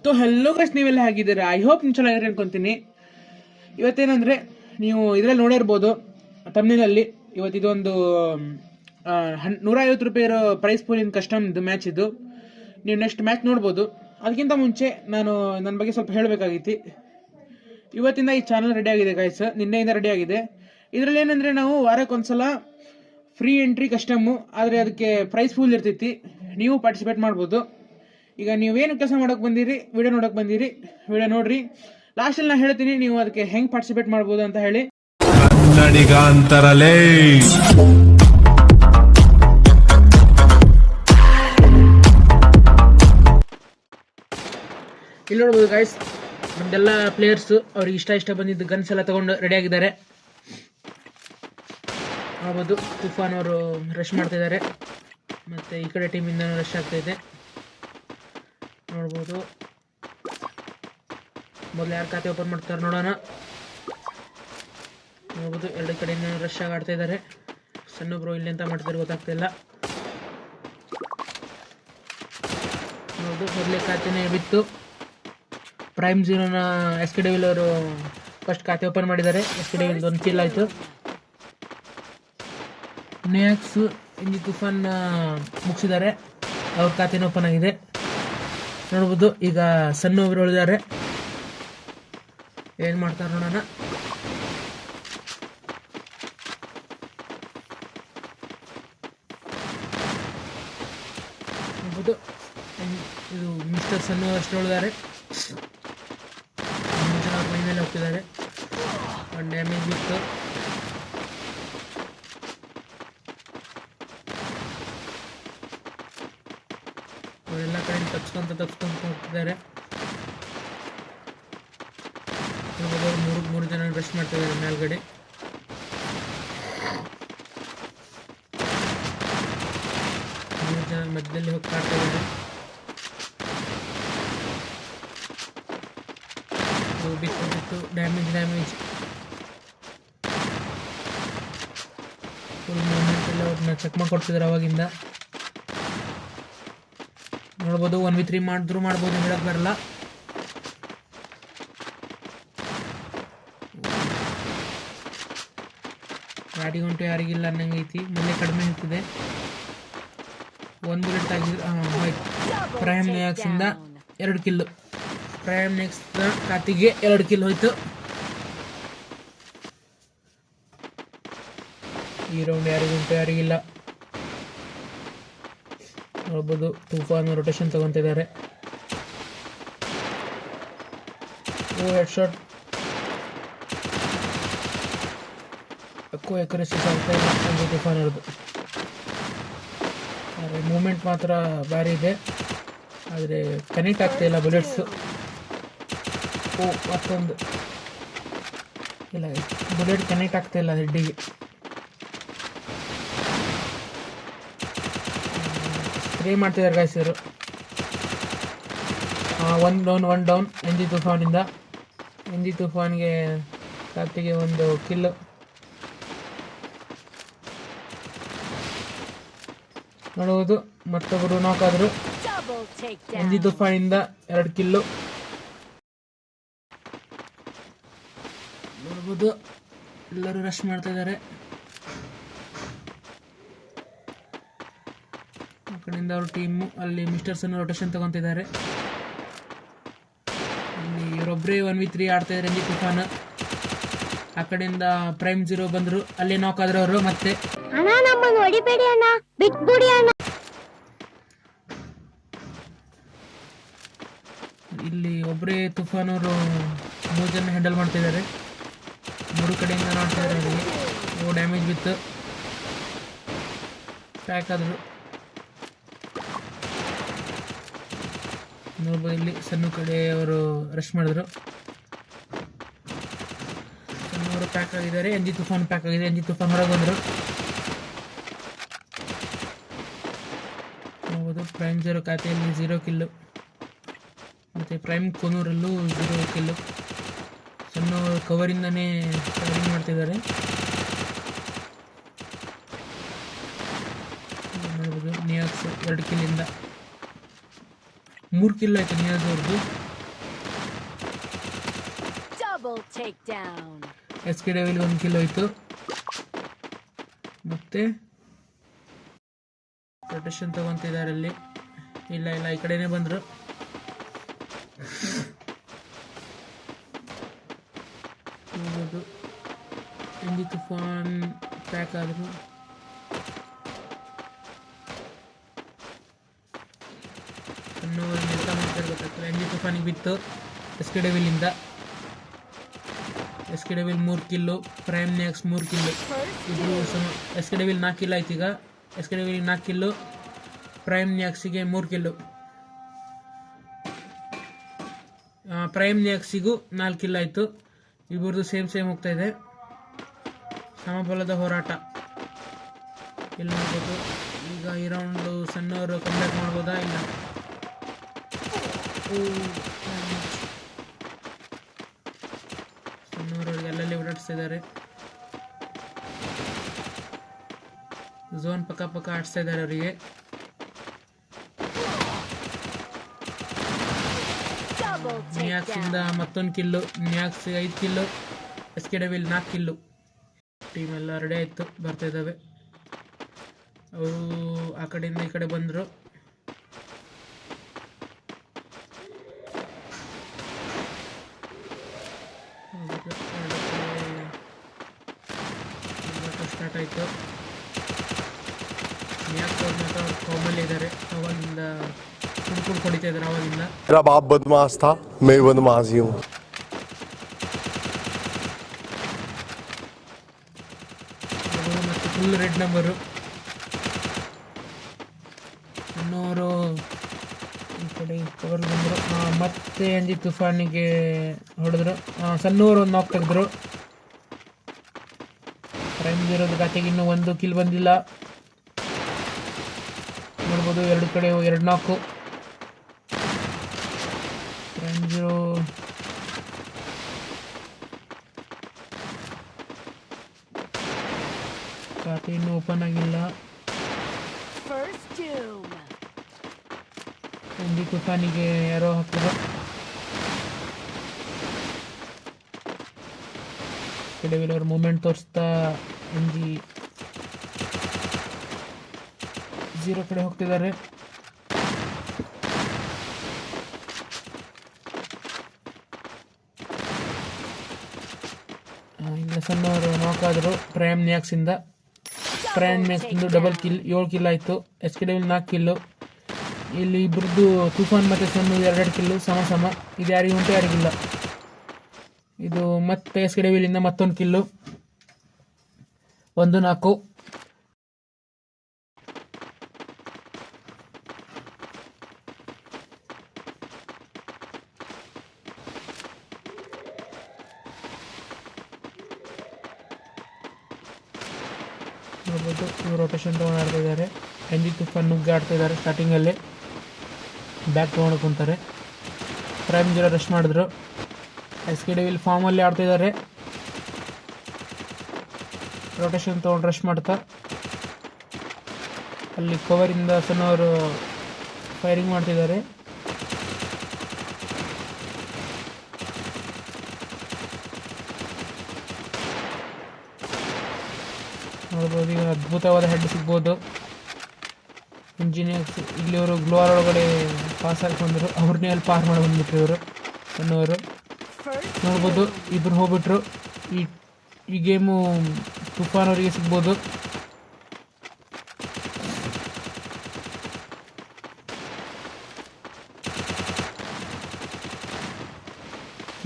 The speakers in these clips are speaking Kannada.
ಸೊ ಹೆಲ್ಲೋ ಗೈಸ್, ನೀವೆಲ್ಲ ಹೇಗಿದ್ದೀರಾ? ಐ ಹೋಪ್ ನೀವು ಚೆನ್ನಾಗಿರಿ ಅನ್ಕೊಂತೀನಿ. ಇವತ್ತೇನಂದರೆ, ನೀವು ಇದರಲ್ಲಿ ನೋಡಿರ್ಬೋದು ತಮಿಳಿನಲ್ಲಿ, ಇವತ್ತು ಇದೊಂದು ₹150 ಇರೋ ಪ್ರೈಸ್ ಪೂಲಿನ ಕಸ್ಟಮ್ದು ಮ್ಯಾಚ್ ಇದು. ನೀವು ನೆಕ್ಸ್ಟ್ ಮ್ಯಾಚ್ ನೋಡ್ಬೋದು. ಅದಕ್ಕಿಂತ ಮುಂಚೆ ನಾನು ನನ್ನ ಬಗ್ಗೆ ಸ್ವಲ್ಪ ಹೇಳಬೇಕಾಗಿತ್ತು. ಇವತ್ತಿಂದ ಈ ಚಾನಲ್ ರೆಡಿ ಆಗಿದೆ ಗೈಸ್, ನಿನ್ನೆಯಿಂದ ರೆಡಿ ಆಗಿದೆ. ಇದರಲ್ಲಿ ಏನಂದರೆ, ನಾವು ವಾರಕ್ಕೊಂದ್ಸಲ ಫ್ರೀ ಎಂಟ್ರಿ ಕಸ್ಟಮು, ಆದರೆ ಅದಕ್ಕೆ ಪ್ರೈಸ್ ಪೂಲ್ ಇರ್ತೈತಿ. ನೀವು ಪಾರ್ಟಿಸಿಪೇಟ್ ಮಾಡ್ಬೋದು. ಈಗ ನೀವೇನು ಕೆಲಸ ಮಾಡೋಕೆ ಬಂದಿರಿ, ವಿಡಿಯೋ ನೋಡೋಕೆ ಬಂದಿರಿ, ವಿಡಿಯೋ ನೋಡ್ರಿ. ಲಾಸ್ಟಲ್ಲಿ ನಾನು ಹೇಳ್ತೀನಿ ನೀವು ಅದಕ್ಕೆ ಹೆಂಗೆ ಪಾರ್ಟಿಸಿಪೇಟ್ ಮಾಡ್ಬೋದು ಅಂತ ಹೇಳಿ. ಇಲ್ಲಿ ನೋಡ್ಬೋದು ಗೈಸ್, ನಮ್ದೆಲ್ಲ ಪ್ಲೇಯರ್ಸು ಅವ್ರಿಗೆ ಇಷ್ಟ ಬಂದಿದ್ದು ಗನ್ಸ್ ಎಲ್ಲ ತಗೊಂಡು ರೆಡಿ ಆಗಿದ್ದಾರೆ. ನೋಡ್ಬೋದು ತುಫಾನ್ ಅವರು ರಶ್ ಮಾಡ್ತಿದ್ದಾರೆ, ಮತ್ತು ಈ ಕಡೆ ಟೀಮಿಂದ ರಶ್ ಆಗ್ತಾಯಿದೆ. ನೋಡ್ಬೋದು ಮೊದಲು ಯಾರು ಖಾತೆ ಓಪನ್ ಮಾಡ್ತಾರೆ ನೋಡೋಣ. ನೋಡ್ಬೋದು ಎರಡು ಕಡೆಯಿಂದ ರಶ್ ಆಗಿ ಆಡ್ತಾ ಇದ್ದಾರೆ. ಸಣ್ಣ ಬ್ರೋ ಇಲ್ಲಿ ಅಂತ ಮಾಡ್ತಾರೆ ಗೊತ್ತಾಗ್ತಿಲ್ಲ. ನೋಡ್ಬೋದು ಮೊದಲೇ ಖಾತೆನೇ ಬಿತ್ತು. ಪ್ರೈಮ್ ಜೀರೋನ SK Devil ಅವರು ಫಸ್ಟ್ ಖಾತೆ ಓಪನ್ ಮಾಡಿದ್ದಾರೆ. SK Devil ಒಂದು ಕಿಲ್ ಆಯಿತು. ನೆಕ್ಸ್ಟ್ ಇಂಜಿ ತುಫಾನ್ ಮುಗಿಸಿದ್ದಾರೆ, ಅವ್ರ ಖಾತೆನೂ ಓಪನ್ ಆಗಿದೆ. ನೋಡ್ಬೋದು ಈಗ ಸಣ್ಣ ಒಬ್ರು ಉಳಿದಾರೆ, ಏನು ಮಾಡ್ತಾರೆ ನೋಡೋಣ. ನೋಡ್ಬೋದು ಇದು ಮಿಸ್ಟರ್ ಸಣ್ಣ ಅಷ್ಟು ಉಳಿದಾರೆ. ಮೈ ಮೇಲೆ ಹೋಗ್ತಿದ್ದಾರೆ. ಒಂದು ಡ್ಯಾಮೇಜ್ ಇತ್ತು. ಅವರೆಲ್ಲ ಕಡೆ ತಪ್ಸ್ಕೊಂತ ಹೋಗ್ತಿದ್ದಾರೆ. ಮೂರು ಜನ ರಶ್ ಮಾಡ್ತಿದ್ದಾರೆ ಮೇಲ್ಗಡೆ. ಮೂರು ಜನ ಮಧ್ಯದಲ್ಲಿ ಹೋಗಿ ಕಾಡ್ತಾ ಇದ್ದಾರೆ. ಬಿತ್ತು ಡ್ಯಾಮೇಜ್ ಫುಲ್ ಮೂಮೆಂಟ್ ಎಲ್ಲ ಅವ್ರನ್ನ ಚೆಕ್ ಮಾಡಿ ಕೊಡ್ತಿದ್ದಾರೆ ಅವಾಗಿಂದ. ನೋಡ್ಬೋದು 1v3 ಮಾಡ್ಬೋದು, ಹೇಳಕ್ ಬರಲ್ಲ. ಯಾರಿಗುಂಟು ಯಾರಿಗಿಲ್ಲ ಅನ್ನಂಗೆ ಐತಿ. ಮೊನ್ನೆ ಕಡಿಮೆ ಇರ್ತಿದೆ. ಒಂದು ಬುಲೆಟ್ ಆಗಿದ್ದು ಪ್ರೈಮ್ ನೆಕ್ಸ್ಟಿಂದ 2 ಕಿಲ್ಲು. ಪ್ರೈಮ್ ನೆಕ್ಸ್ಟ್ ಖಾತೆಗೆ 2 ಕಿಲ್ ಹೋಯ್ತು. ಈ ರೌಂಡ್ ಯಾರಿಗುಂಟು ಯಾರಿಗಿಲ್ಲ. ನೋಡ್ಬೋದು Toofan rotation ತಗೊಂತಿದ್ದಾರೆ. Head shot accuracy ಆಗ್ತಾ ಇಲ್ಲ ಅಂದರೆ ತುಫಾನ್ ಅವ್ರದ್ದು. ಆದರೆ ಮೂಮೆಂಟ್ ಮಾತ್ರ ಭಾರಿ ಇದೆ, ಆದರೆ ಕನೆಕ್ಟ್ ಆಗ್ತಾ ಇಲ್ಲ ಬುಲೆಟ್ಸು. ಮತ್ತೊಂದು ಇಲ್ಲ, ಬುಲೆಟ್ ಕನೆಕ್ಟ್ ಆಗ್ತಾ ಇಲ್ಲ ಹೆಡ್ಡಿಗೆ. ಸ್ಪ್ರೇ ಮಾಡ್ತಿದ್ದಾರೆ ಗಾಯ್ಸ್ ಇವರು. ಒನ್ ಡೌನ್ ಎಂಜಿ ತುಫಾನಿಂದ. ಎಂಜಿ ತುಫಾನ್ಗೆ ಖಾತೆಗೆ ಒಂದು ಕಿಲ್ಲು. ನೋಡುವುದು ಮತ್ತೊಬ್ಬರು ನಾಕ್ ಆದರು. ಎಂಜಿ ತುಫಾನಿಂದ 2 ಕಿಲ್ಲು. ನೋಡ್ಬೋದು ಎಲ್ಲರೂ ರಶ್ ಮಾಡ್ತಾ ಇದ್ದಾರೆ. ಆ ಕಡೆಯಿಂದ ಅವ್ರ ಟೀಮು ಅಲ್ಲಿ ಮಿಸ್ಟರ್ ಸನ್ ರೊಟೇಷನ್ ತಗೊಂತಿದ್ದಾರೆ. ಇಲ್ಲಿ ಇವರೊಬ್ಬರೇ 1v3 ಆಡ್ತಾ ಇದ್ದಾರೆ ಎಂಜಿ ತುಫಾನ್. ಆ ಕಡೆಯಿಂದ ಪ್ರೈಮ್ ಜೀರೋ ಬಂದರು, ಅಲ್ಲೇ ನಾಕ್ ಆದ್ರು ಅವರು. ಮತ್ತೆ ಇಲ್ಲಿ ಒಬ್ಬರೇ ತುಫಾನ್ ಅವರು 3 ಜನ ಹ್ಯಾಂಡಲ್ ಮಾಡ್ತಿದ್ದಾರೆ. 3 ಕಡೆಯಿಂದ ನೋಡ್ತಾ ಇದ್ದಾರೆ. ಡ್ಯಾಮೇಜ್ ಬಿತ್ತು, ಪ್ಯಾಕ್ ಆದರು. ನೋಡ್ಬೋದು ಇಲ್ಲಿ ಸಣ್ಣ ಕಡೆ ಅವರು ರಶ್ ಮಾಡಿದ್ರು. ಸಣ್ಣವರು ಪ್ಯಾಕ್ ಆಗಿದ್ದಾರೆ. ಎಂಜಿ ತುಫಾನ್ ಪ್ಯಾಕ್ ಆಗಿದೆ. ಎಂಜಿ ತುಫಾನ್ ಹೊರಗೆ ಬಂದರು. ನೋಡ್ಬೋದು ಪ್ರೈಮ್ ಜೀರೋ ಖಾತೆಯಲ್ಲಿ 0 ಕಿಲ್ಲು, ಮತ್ತು ಪ್ರೈಮ್ ಕೊನೂರಲ್ಲೂ 0 ಕಿಲ್ಲು. ಸಣ್ಣ ಕವರಿಂದನೇ ಕವರಿಂಗ್ ಮಾಡ್ತಿದ್ದಾರೆ. ನೋಡ್ಬೋದು ನಿಯಾಕ್ಸ್ 2 ಕಿಲ್ಲಿಂದ 3 ಕಿಲ್ ಆಯಿತು ನಿಯಾಜ್ ಅವ್ರದ್ದು. Double takedown. S K devil 1 kill ಹೋಯ್ತು. ಮತ್ತೆ ರೊಟೇಷನ್ ತಗೊಂತಿದ್ದಾರೆ ಅಲ್ಲಿ. ಇಲ್ಲ ಈ ಕಡೆನೇ ಬಂದರು. ಹೋಗೋದು ಎಂಜಿ ತುಫಾನ್ ಪ್ಯಾಕ್ ಆದರು. ಎಂತ ಮಾಡ್ತಾರೆ ಗೊತ್ತಾಗ್ತದೆ. ಎಂಜಿ ತುಫಾನಿಗೆ ಬಿತ್ತು ಎಸ್ ಕೆ ಡೆವಿಲಿಂದ. S K Devil 3 kill, Prime Nax 3 kill. ಇಬ್ಬರು ಎಸ್ ಕೆ ಡೆವಿಲ್ 4 ಕಿಲ್ ಆಯ್ತು. ಈಗ S K Devil 4 kill, Prime ನ್ಯಾಕ್ಸಿಗೆ 3 ಕಿಲ್ಲು. ಪ್ರೈಮ್ ನ್ಯಾಕ್ಸಿಗೂ 4 ಕಿಲ್ ಆಯಿತು. ಇಬ್ಬರದು ಸೇಮ್ ಹೋಗ್ತಾ ಇದೆ. ಸಮಬಲದ ಹೋರಾಟ ಎಲ್ಲಿ ನೋಡ್ಬೋದು. ಈಗ ಈ ರೌಂಡು ಸಣ್ಣವರು ಕಂಬ್ಯಾಕ್ ಮಾಡ್ಬೋದಾ? ಇಲ್ಲ. ಸಣ್ಣವರು ಎಲ್ಲೆಲ್ಲಿ ಓಡಾಡಿಸ್ತಾ ಇದ್ದಾರೆ. ಝೋನ್ ಪಕ್ಕ ಆಡಿಸ್ತಾ ಇದ್ದಾರೆ ಅವರಿಗೆ. ನ್ಯಾಕ್ಸ್ ಇಂದ ಮತ್ತೊಂದು kill. Nax 5 kill, S K Devil 4 kill. Team ಎಲ್ಲ ರೆಡಿ ಆಯಿತು, ಬರ್ತಾ ಇದ್ದಾವೆ. ಅವರು ಆ ಕಡೆಯಿಂದ ಈ ಕಡೆ ಬಂದರು. ಸ್ಟಾರ್ಟ್ ಆಯಿತು. ನ್ಯಾಕ್ಸ್ ಅವ್ರು ಮಾತ್ರ ಅವ್ರು ಕಾಮಲ್ಲಿ ಇದ್ದಾರೆ. ಅವಾಗಿಂದ ಕುಡ್ಕೊಂಡು ಹೊಡಿತಾ ಇದ್ದಾರೆ. ಅವಾಗಿಂದ मेरा बाप बदमाश था, मैं बदमाश ही हूँ. ಮತ್ತು ಫುಲ್ ರೆಡ್ ನಂಬರು. ಇನ್ನೂರು ಈ ಕಡೆ ಕವರ್ ಬಂದರು. ಮತ್ತೆ ಎಂಜಿ ತುಫಾನಿಗೆ ಹೊಡೆದ್ರು. ಸಣ್ಣವರು ಒಂದು ನಾಕ್ ತೆಗೆದ್ರು. ಪ್ರೈಮ್ ಇರೋದು ಗಾತೆಗೆ ಇನ್ನೂ 1 ಕಿಲ್ ಬಂದಿಲ್ಲ. ನೋಡ್ಬೋದು 2 ಕಡೆ 2 ನಾಕು. ಪ್ರೈಮ್ 0 ಖಾತೆ ಇನ್ನೂ ಓಪನ್ ಆಗಿಲ್ಲ. ಎಂಜಿ ತುಫಾನಿಗೆ ಯಾರೋ ಹಾಕಿದ್ರು. ಡೆವಿಲ್ ಅವ್ರ ಮೂಮೆಂಟ್ ತೋರಿಸ್ತಾ ಎಂಜಿ 0 ಕಡೆ ಹೋಗ್ತಿದ್ದಾರೆ. ಇನ್ನು ಸಣ್ಣವರು ನಾಕಾದರು ಪ್ರೈಮ್ ನ್ಯಾಕ್ಸಿಂದ. ಪ್ರೈಮ್ ನ್ಯಾಕ್ಸಿಂದು ಡಬಲ್ ಕಿಲ್, 7 ಕಿಲ್ ಆಯಿತು. S K Devil 4 kill. ಇಲ್ಲಿ ಇಬ್ಬರದ್ದು ತುಫಾನ್ ಮತ್ತು ಸಣ್ಣ 2 ಕಿಲ್ಲು ಸಮ. ಇದು ಯಾರಿಗೂ ಉಂಟು, ಯಾರಿಗಿಲ್ಲ. ಇದು ಮತ್ತೆ ಎಸ್ ಕೆ ಡೆವಿಲಿಂದ ಮತ್ತೊಂದು ಕಿಲ್ಲು, 1-4. ನೋಡ್ಬೋದು ಇವರು ರೊಟೇಷನ್ ತೊಗೊಂಡು ಆಡ್ತಾ ಇದ್ದಾರೆ. ಎಂಜಿ ತುಫಾನ್ ನುಗ್ಗಿ ಆಡ್ತಾ ಇದ್ದಾರೆ. ಸ್ಟಾರ್ಟಿಂಗಲ್ಲೇ ಬ್ಯಾಕ್ ತೊಗೊಂಡು ಕುಂತಾರೆ. ಪ್ರೈಮ್ 0 ರಶ್ ಮಾಡಿದ್ರು. ಎಸ್ ಕೆ ಡೆವಿಲ್ ಫಾರ್ಮಲ್ಲಿ ಆಡ್ತಾ ಇದ್ದಾರೆ. ರೊಟೇಷನ್ ತೊಗೊಂಡು ರಶ್ ಮಾಡ್ತಾ ಅಲ್ಲಿ ಕವರಿಂದ ಸಣ್ಣವರು ಫೈರಿಂಗ್ ಮಾಡ್ತಿದ್ದಾರೆ. ನೋಡ್ಬೋದು ಈಗ ಅದ್ಭುತವಾದ ಹೆಡ್ ಸಿಗ್ಬೋದು. ಇಂಜಿನಿಯರ್ಸ್ ಇಲ್ಲಿ ಅವರು ಗ್ಲೋರ್ ಒಳಗಡೆ ಪಾಸ್ ಆಗಿ ಬಂದರು. ಅವ್ರನ್ನೇ ಅಲ್ಲಿ ಪಾರ್ ಮಾಡಿ ಬಂದ್ಬಿಟ್ರು ಇವರು ಸಣ್ಣವರು. ನೋಡ್ಬೋದು ಇಬ್ಬರು ಹೋಗ್ಬಿಟ್ರು. ಈ ಗೇಮು ತುಫಾನ್ ಅವರಿಗೆ ಸಿಗ್ಬೋದು.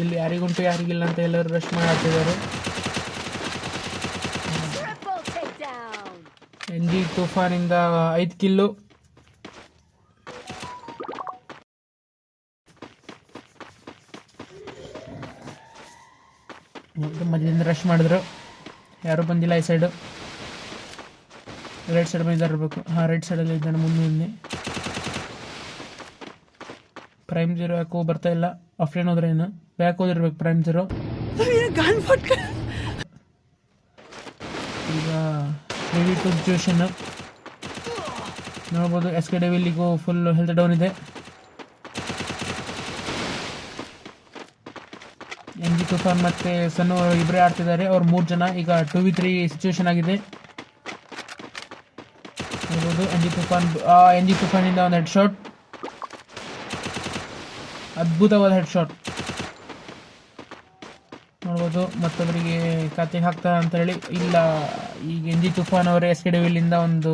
ಇಲ್ಲಿ ಯಾರಿಗುಂಟು ಯಾರಿಗಿಲ್ಲ ಅಂತ ಎಲ್ಲರೂ ರಶ್ ಮಾಡಿ ಆಡ್ತಿದ್ದಾರೆ. ಎಂಜಿ ತುಫಾನಿಂದ 5 ಕಿಲ್ಲು. ಮಧ್ಯದಿಂದ ರಶ್ ಮಾಡಿದ್ರು. ಯಾರೂ ಬಂದಿಲ್ಲ ಈ ಸೈಡು. ರೈಟ್ ಸೈಡ್ ಬಂದಿದ್ದಾರೆ ಇರಬೇಕು. ರೈಟ್ ಸೈಡಲ್ಲಿ ಇದ್ದಾನೆ ಮುಂದೆ. ಪ್ರೈಮ್ 0 ಯಾಕೋ ಬರ್ತಾ ಇಲ್ಲ. ಆಫ್ಲೈನ್ ಹೋದ್ರೆ ಏನು ಬ್ಯಾಕ್ ಹೋದಿರ್ಬೇಕು ಪ್ರೈಮ್ 0. ಈಗ ಹೆವಿ ಟು ಸಿಚುವೇಶನ್ ನೋಡ್ಬೋದು. ಎಸ್ ಕೆ ಡೆವಿಲಿಗೂ ಫುಲ್ ಹೆಲ್ತ್ ಡೌನ್ ಇದೆ. ಎನ್ ಜಿ ತುಫಾನ್ ಮತ್ತು ಸನ್ನು ಇಬ್ಬರೇ ಆಡ್ತಿದ್ದಾರೆ. ಅವ್ರು 3 ಜನ. ಈಗ 2v3 ಸಿಚುವೇಶನ್ ಆಗಿದೆ. ನೋಡ್ಬೋದು ಎನ್ ಜಿ ತುಫಾನಿಂದ ಒಂದು ಹೆಡ್ ಶಾಟ್, ಅದ್ಭುತವಾದ ಹೆಡ್ ಶಾಟ್ ನೋಡ್ಬೋದು. ಮತ್ತೊಬ್ಬರಿಗೆ ಖಾತೆಗೆ ಹಾಕ್ತಾರೆ ಅಂತ ಹೇಳಿ ಇಲ್ಲ. ಈಗ ಎನ್ ಜಿ ತುಫಾನ್ ಅವರೇ ಎಸ್ ಕೆ ಡೆವಿಲಿಂದ ಒಂದು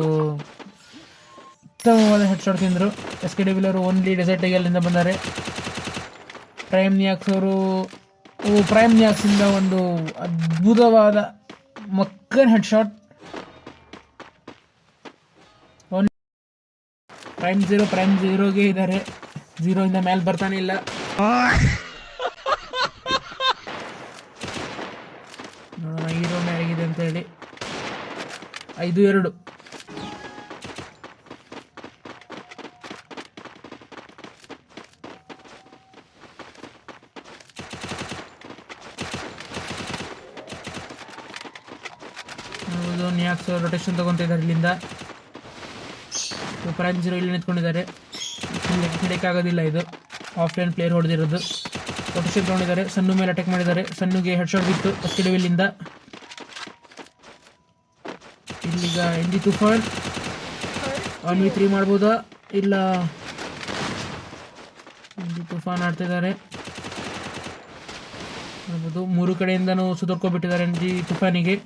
ಉತ್ತಮವಾದ ಹೆಡ್ ಶಾಟ್ ತಿಂದರು. ಎಸ್ ಕೆ ಡೆವಿಲ್ ಅವರು ಓನ್ಲಿ ಡೆಸರ್ಟ್ ಈಗಲ್ನಿಂದ ಬಂದ್ದಾರೆ. ಪ್ರೈಮ್ ನಿಯಾಕ್ಸಿಂದ ಒಂದು ಅದ್ಭುತವಾದ ಮಕ್ಕನ್ ಹೆಡ್ ಶಾಟ್. ಪ್ರೈಮ್ ಝೀರೋಗೆ ಇದ್ದಾರೆ. 0 ಮೇಲೆ ಬರ್ತಾನೆ ಇಲ್ಲ. ನೋಡೋಣ ಹೀರೋ ಮೇಲಾಗಿದೆ ಅಂತ ಹೇಳಿ. 5-2. ನಿಯಾಕ್ಸ್ ರೊಟೇಷನ್ ತಗೊಂತಿದ್ದಾರೆ ಇಲ್ಲಿಂದ. ಪ್ರೈಮ್ ಝೀರೋ ಇಲ್ಲಿ ನಿಂತ್ಕೊಂಡಿದ್ದಾರೆ. ಹಿಡಿಯಕ್ಕಾಗೋದಿಲ್ಲ, ಇದು ಆಫ್ಲೈನ್ ಪ್ಲೇಯರ್ ಹೊಡೆದಿರೋದು. ರೊಟೇಷನ್ ತಗೊಂಡಿದ್ದಾರೆ. ಸನ್ನು ಮೇಲೆ ಅಟ್ಯಾಕ್ ಮಾಡಿದ್ದಾರೆ. ಸನ್ನುಗೆ ಹೆಡ್ ಶಾಟ್ ಬಿತ್ತು ಎಸ್ ಕೆ ಡೆವಿಲಿಂದ. ಇಲ್ಲಿಗ ಎನ್ ಜಿ ತುಫಾನ್ 1v3 ಮಾಡ್ಬೋದಾ? ಇಲ್ಲ, ಎನ್ ಜಿ ತುಫಾನ್ ಆಡ್ತಿದ್ದಾರೆ ನೋಡ್ಬೋದು. 3 ಕಡೆಯಿಂದನೂ ಸುಧಾರ್ಕೊಬಿಟ್ಟಿದ್ದಾರೆ ಎನ್ ಜಿ ತುಫಾನಿಗೆ.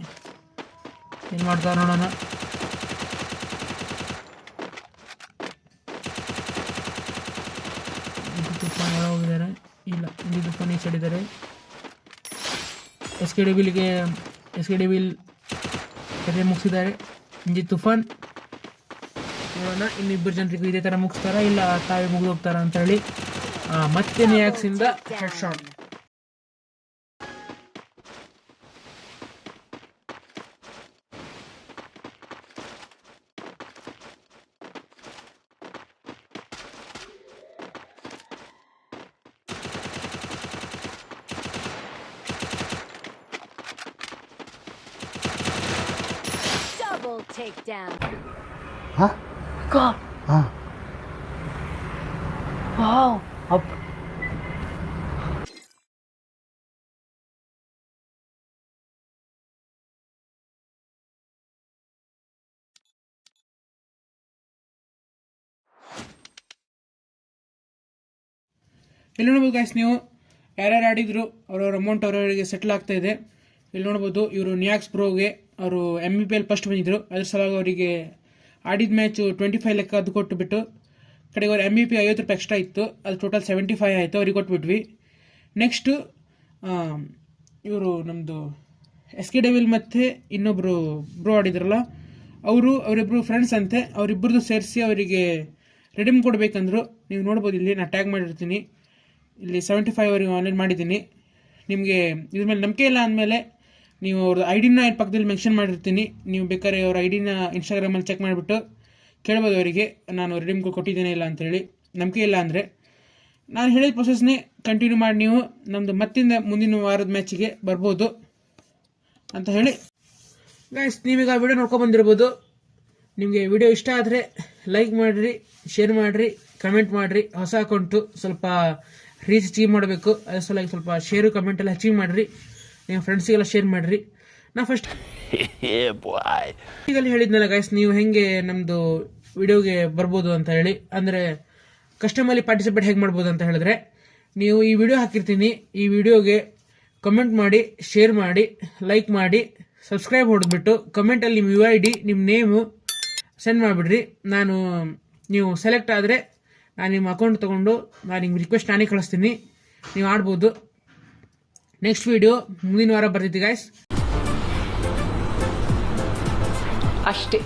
ಏನು ಮಾಡ್ತಾರೆ ನೋಡೋಣ. ತುಫಾನ್ ಹೋಗಿದ್ದಾರೆ. ಇಲ್ಲ, ಇಲ್ಲಿ ತುಫಾನ್ ಈ ಸೈಡ್ ಇದ್ದಾರೆ. ಎಸ್ ಕೆ ಡೆವಿಲ್ ಕತೆ ಮುಗಿಸಿದ್ದಾರೆ. ಇಂಜಿ ತುಫಾನ್ ನೋಡೋಣ ಇನ್ನಿಬ್ಬರು ಜನರಿಗೂ ಇದೇ ಥರ ಮುಗಿಸ್ತಾರಾ ಇಲ್ಲ ತಾವೇ ಮುಗಿದು ಹೋಗ್ತಾರಾ ಅಂತ ಹೇಳಿ. ಮತ್ತೆ ನಿಯಾಕ್ಸಿಂದ head shot. Takedown. Huh? God. Huh? Wow. Up. ಇಲ್ಲಿ ನೋಡ್ಬೋದು ಗಾಯ್ಸ್, ನೀವು ಯಾರ್ಯಾರು ಆಡಿದ್ರು ಅವ್ರವ್ರ ಅಮೌಂಟ್ ಅವರವರಿಗೆ ಸೆಟ್ಲ್ ಆಗ್ತಾ ಇದೆ. ಇಲ್ಲಿ ನೋಡ್ಬೋದು ಇವರು ನಿಯಾಕ್ಸ್ ಪ್ರೋಗೆ ಅವರು MVPL ಫಸ್ಟ್ ಬಂದಿದ್ರು. ಅದ್ರ ಸಲುವಾಗಿ ಅವರಿಗೆ ಆಡಿದ ಮ್ಯಾಚು 25 ಲೆಕ್ಕ ಅದು ಕೊಟ್ಟುಬಿಟ್ಟು ಕಡೆಗೆ ಅವ್ರ MVP 50 ರೂಪಾಯಿ ಎಕ್ಸ್ಟ್ರಾ ಇತ್ತು. ಅದು ಟೋಟಲ್ 75 ಆಯಿತು, ಅವ್ರಿಗೆ ಕೊಟ್ಬಿಟ್ವಿ. ನೆಕ್ಸ್ಟು ಇವರು ನಮ್ಮದು ಎಸ್ ಕೆ ಡೆವಿಲ್ ಮತ್ತು ಇನ್ನೊಬ್ಬರು ಬ್ರೋ ಆಡಿದ್ರಲ್ಲ ಅವರಿಬ್ಬರು ಫ್ರೆಂಡ್ಸ್ ಅಂತೆ. ಅವರಿಬ್ಬರದು ಸೇರಿಸಿ ಅವರಿಗೆ ರೆಡೀಮ್ ಕೊಡಬೇಕಂದ್ರು. ನೀವು ನೋಡ್ಬೋದು ಇಲ್ಲಿ ನಾನು ಟ್ಯಾಗ್ ಮಾಡಿರ್ತೀನಿ. ಇಲ್ಲಿ 75 ಅವರಿಗೆ ಆನ್ಲೈನ್ ಮಾಡಿದ್ದೀನಿ. ನಿಮಗೆ ಇದ್ರ ಮೇಲೆ ನಂಬಿಕೆ ಇಲ್ಲ ಅಂದಮೇಲೆ ನೀವು ಅವ್ರದ್ದು ID-ನ ಪಕ್ಕದಲ್ಲಿ ಮೆನ್ಷನ್ ಮಾಡಿರ್ತೀನಿ. ನೀವು ಬೇಕಾದ್ರೆ ಅವ್ರ ID-ನ ಇನ್ಸ್ಟಾಗ್ರಾಮಲ್ಲಿ ಚೆಕ್ ಮಾಡಿಬಿಟ್ಟು ಕೇಳ್ಬೋದು ಅವರಿಗೆ ನಾನು ರಿಡೀಮ್ ಕೊಟ್ಟಿದ್ದೇನೆ ಇಲ್ಲ ಅಂತೇಳಿ. ನಂಬಿಕೆ ಇಲ್ಲ ಅಂದರೆ ನಾನು ಹೇಳಿದ ಪ್ರೊಸೆಸ್ನೇ ಕಂಟಿನ್ಯೂ ಮಾಡಿ ನೀವು ನಮ್ಮದು ಮುಂದಿನ ವಾರದ ಮ್ಯಾಚಿಗೆ ಬರ್ಬೋದು ಅಂತ ಹೇಳಿ. ಗೈಸ್, ನೀವೀಗ ವಿಡಿಯೋ ನೋಡ್ಕೊಂಡು ಬಂದಿರ್ಬೋದು. ನಿಮಗೆ ವಿಡಿಯೋ ಇಷ್ಟ ಆದರೆ ಲೈಕ್ ಮಾಡಿರಿ, ಶೇರ್ ಮಾಡಿರಿ, ಕಮೆಂಟ್ ಮಾಡಿರಿ. ಹೊಸ ಅಕೌಂಟು ಸ್ವಲ್ಪ ರೀಚ್ ಅಚೀವ್ ಮಾಡಬೇಕು. ಅದ್ರ ಸಲುವಾಗಿ ಸ್ವಲ್ಪ ಶೇರು ಕಮೆಂಟ್ ಎಲ್ಲ ಅಚೀವ್ ಮಾಡಿರಿ. ನಿಮ್ಮ ಫ್ರೆಂಡ್ಸಿಗೆಲ್ಲ ಶೇರ್ ಮಾಡಿರಿ. ನಾ ಫಸ್ಟ್ ಈಗಲ್ಲಿ ಹೇಳಿದ್ನಲ್ಲ ಗೈಸ್, ನೀವು ಹೆಂಗೆ ನಮ್ಮದು ವಿಡಿಯೋಗೆ ಬರ್ಬೋದು ಅಂತ ಹೇಳಿ, ಅಂದರೆ ಕಸ್ಟಮಲ್ಲಿ ಪಾರ್ಟಿಸಿಪೇಟ್ ಹೇಗೆ ಮಾಡ್ಬೋದು ಅಂತ ಹೇಳಿದ್ರೆ, ನೀವು ಈ ವಿಡಿಯೋ ಹಾಕಿರ್ತೀನಿ, ಈ ವಿಡಿಯೋಗೆ ಕಮೆಂಟ್ ಮಾಡಿ, ಶೇರ್ ಮಾಡಿ, ಲೈಕ್ ಮಾಡಿ, ಸಬ್ಸ್ಕ್ರೈಬ್ ಹೊಡೆದ್ಬಿಟ್ಟು ಕಮೆಂಟಲ್ಲಿ ನಿಮ್ಮ UID ನಿಮ್ಮ ನೇಮು ಸೆಂಡ್ ಮಾಡಿಬಿಡ್ರಿ. ನೀವು ಸೆಲೆಕ್ಟ್ ಆದರೆ ನಾನು ನಿಮ್ಮ ಅಕೌಂಟ್ ತೊಗೊಂಡು ನಾನು ನಿಮ್ಗೆ ರಿಕ್ವೆಸ್ಟ್ ನಾನೇ ಕಳಿಸ್ತೀನಿ, ನೀವು ಆಡ್ಬೋದು. ನೆಕ್ಸ್ಟ್ ವಿಡಿಯೋ ಮುಂದಿನ ವಾರ ಬರ್ತೈತಿ ಗೈಸ್. ಅಷ್ಟೇ.